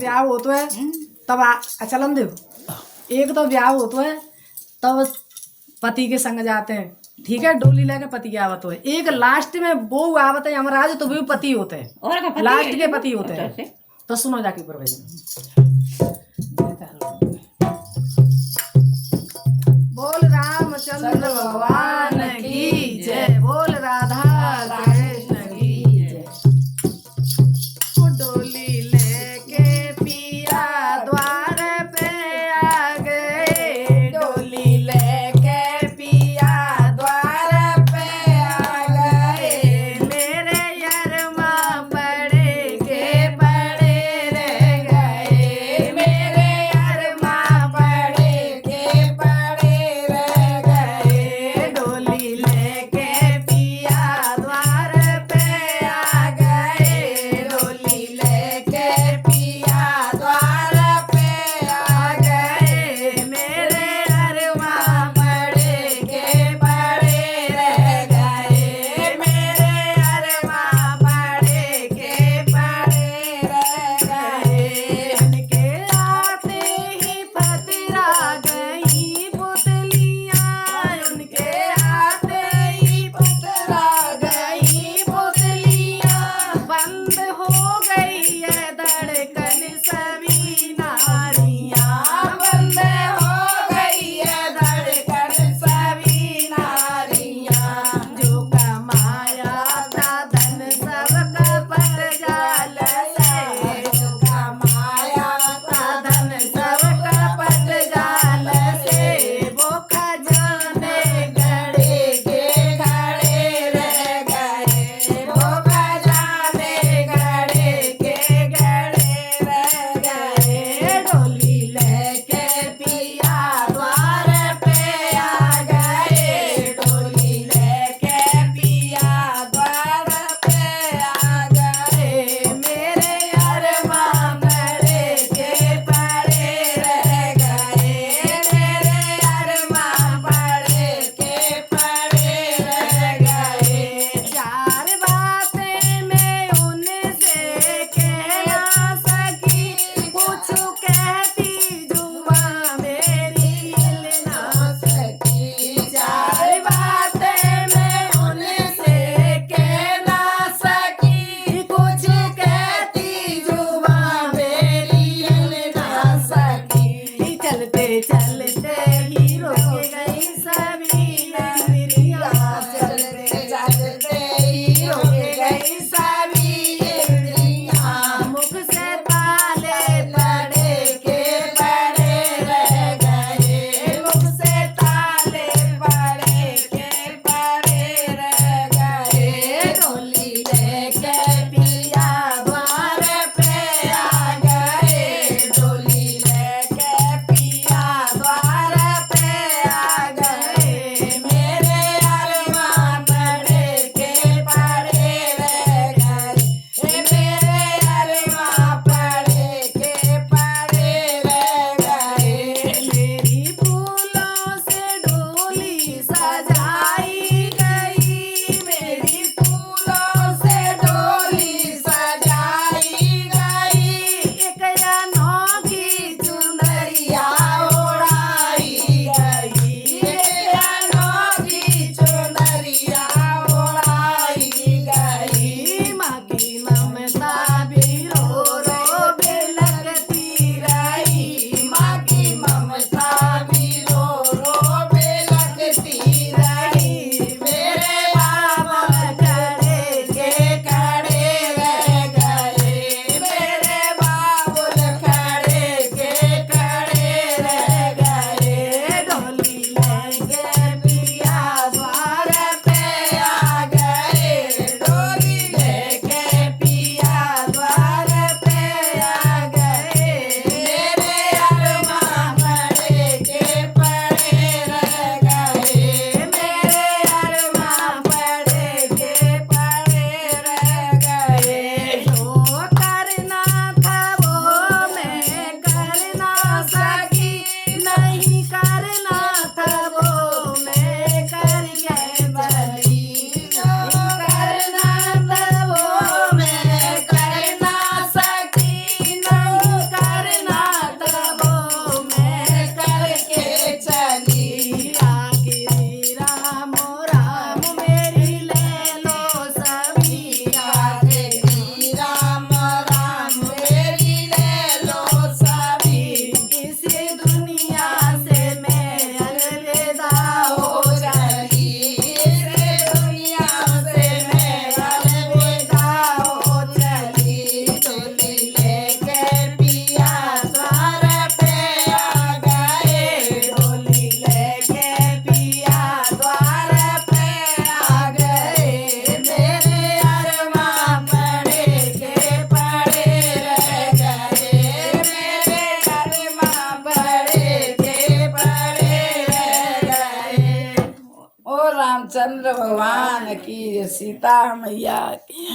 ब्याह होतो है तब चलन देखो, एक तो ब्याह होतो है तब पति के संग जाते हैं, ठीक है, डोली लेके पति के आवत है। एक लास्ट में वो आवत है यमराज, तो वो पति होते हैं, लास्ट के पति होते हैं। तो सुनो जाके ऊपर बोल रामचंद्र भगवान की जय, बोल राधा कृष्ण की जय। डोली लेके पिया द्वार पे आ गए, डोली लेके पिया द्वार पे आ गए, मेरे यरमा पड़े के पड़े रह गए, मेरे यरमा पड़े के पड़े रह गए। रामचंद्र भगवान की, सीता मैया की।